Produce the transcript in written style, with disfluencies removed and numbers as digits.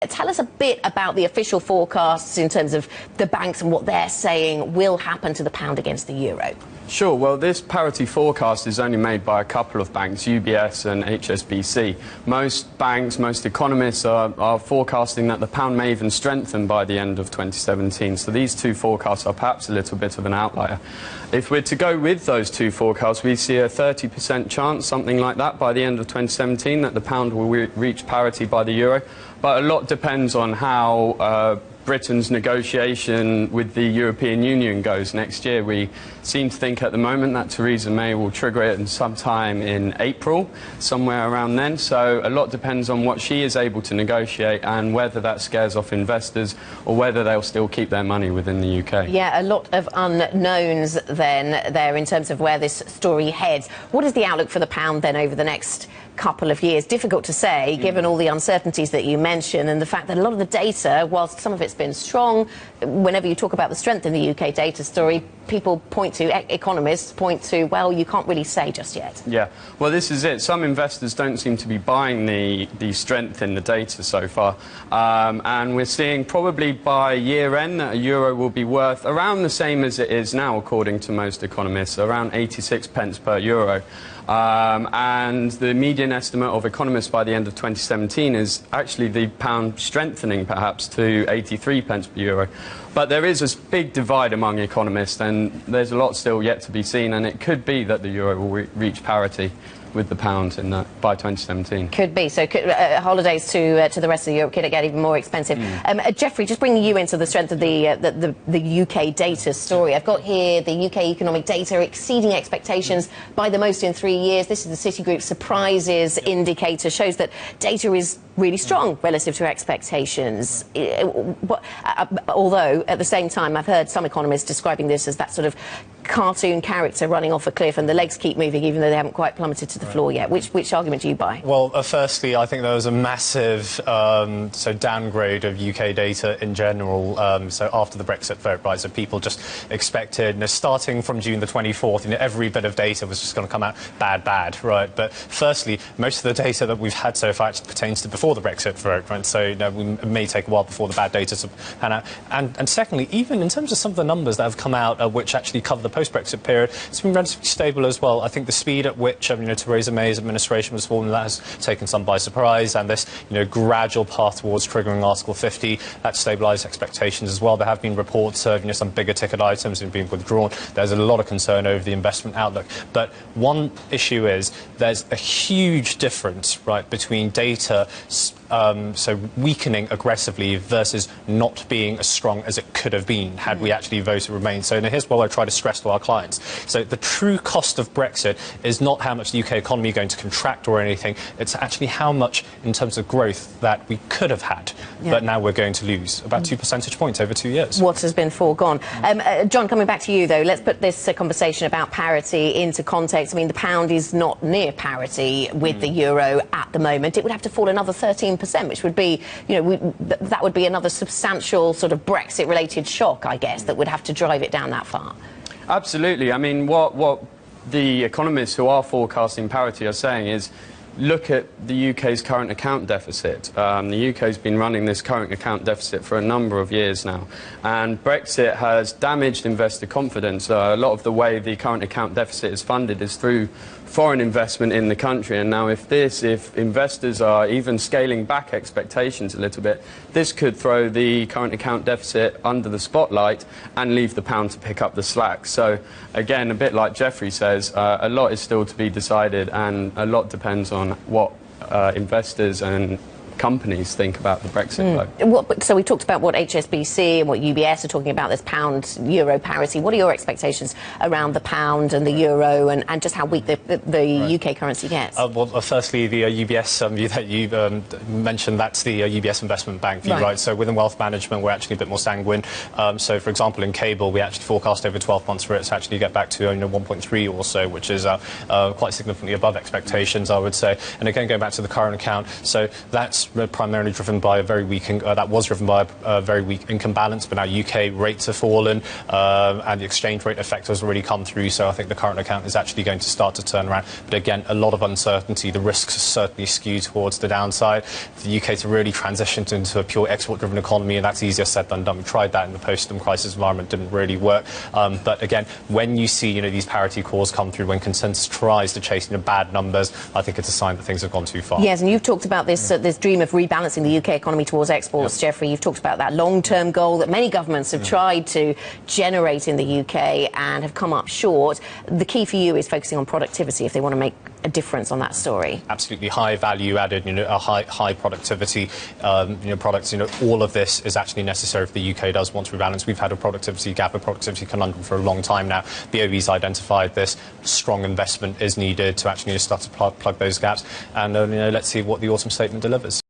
Tell us a bit about the official forecasts in terms of the banks and what they're saying will happen to the pound against the euro. Sure. Well, this parity forecast is only made by a couple of banks, UBS and HSBC. Most banks, most economists are forecasting that the pound may even strengthen by the end of 2017. So these two forecasts are perhaps a little bit of an outlier. If we're to go with those two forecasts, we see a 30% chance, something like that, by the end of 2017 that the pound will reach parity by the euro. But a lot depends on how Britain's negotiation with the European Union goes next year. We seem to think at the moment that Theresa May will trigger it sometime in April, somewhere around then. So a lot depends on what she is able to negotiate and whether that scares off investors or whether they'll still keep their money within the UK. Yeah, a lot of unknowns then there in terms of where this story heads. What is the outlook for the pound then over the next couple of years? Difficult to say, given all the uncertainties that you mentioned and the fact that a lot of the data, whilst some of it's been strong, whenever you talk about the strength in the UK data story, people point to, economists point to, well, you can't really say just yet. Yeah, well, this is it. Some investors don't seem to be buying the strength in the data so far. And we're seeing probably by year end that a euro will be worth around the same as it is now, according to most economists, around 86 pence per euro. And the median estimate of economists by the end of 2017 is actually the pound strengthening perhaps to 83 pence per euro. But there is a big divide among economists, and there's a lot still yet to be seen, and it could be that the euro will reach parity with the pound by 2017. Could be. So holidays to the rest of Europe could get even more expensive. Jeffrey, just bringing you into the strength of the UK data story. I've got here the UK economic data exceeding expectations by the most in 3 years. This is the Citigroup surprises indicator. Shows that data is really strong relative to expectations. Although, at the same time, I've heard some economists describing this as that sort of cartoon character running off a cliff and the legs keep moving even though they haven't quite plummeted to the floor yet. Which argument do you buy? Well, firstly, I think there was a massive downgrade of UK data in general. So after the Brexit vote, right, so people just expected, starting from June the 24th, every bit of data was just going to come out bad, right? But firstly, most of the data that we've had so far actually pertains to before the Brexit vote, right? So we may take a while before the bad data to pan out. And secondly, even in terms of some of the numbers that have come out, which actually cover the post-Brexit period, it's been relatively stable as well. I think the speed at which Theresa May's administration was formed, that has taken some by surprise, and this gradual path towards triggering Article 50, that stabilised expectations as well. There have been reports of some bigger ticket items have been withdrawn. There's a lot of concern over the investment outlook. But one issue is there's a huge difference, right, between data so weakening aggressively versus not being as strong as it could have been had we actually voted Remain. So here's what I try to stress to our clients. So the true cost of Brexit is not how much the UK economy is going to contract or anything. It's actually how much in terms of growth that we could have had, but now we're going to lose about 2 percentage points over 2 years. What has been foregone. John, coming back to you, though, let's put this conversation about parity into context. I mean, the pound is not near parity with the euro at the moment. It would have to fall another 13%, which would be, that would be another substantial sort of Brexit-related shock, I guess, that would have to drive it down that far. Absolutely. I mean, what the economists who are forecasting parity are saying is, look at the UK's current account deficit. The UK's been running this current account deficit for a number of years now, and Brexit has damaged investor confidence. A lot of the way the current account deficit is funded is through foreign investment in the country, and now if investors are even scaling back expectations a little bit, this could throw the current account deficit under the spotlight and leave the pound to pick up the slack. So again, a bit like Jeffrey says, a lot is still to be decided, and a lot depends on what investors and companies think about the Brexit vote. So we talked about what HSBC and what UBS are talking about, this pound-euro parity. What are your expectations around the pound and the euro and just how weak the UK currency gets? Well, firstly, the UBS view that you mentioned, that's the UBS investment bank view, right? So within wealth management, we're actually a bit more sanguine. So, for example, in cable, we actually forecast over 12 months for it to actually get back to 1.3 or so, which is quite significantly above expectations, I would say. And again, going back to the current account, so that's that's primarily driven by a very weak, that was driven by a very weak income balance, but now UK rates have fallen and the exchange rate effect has already come through, so I think the current account is actually going to start to turn around. But again, a lot of uncertainty. The risks are certainly skewed towards the downside. For the UK to really transition into a pure export-driven economy, and that's easier said than done. We tried that in the post-system crisis environment, didn't really work. But again, when you see these parity calls come through, when consensus tries to chase bad numbers, I think it's a sign that things have gone too far. Yes, and you've talked about this this dream of rebalancing the UK economy towards exports, Jeffrey. You've talked about that long-term goal that many governments have tried to generate in the UK and have come up short. The key for you is focusing on productivity if they want to make a difference on that story. Absolutely, high value added, a high productivity products. All of this is actually necessary if the UK does want to rebalance. We've had a productivity gap, a productivity conundrum for a long time now. BOE's identified this. Strong investment is needed to actually start to plug those gaps. And let's see what the autumn statement delivers.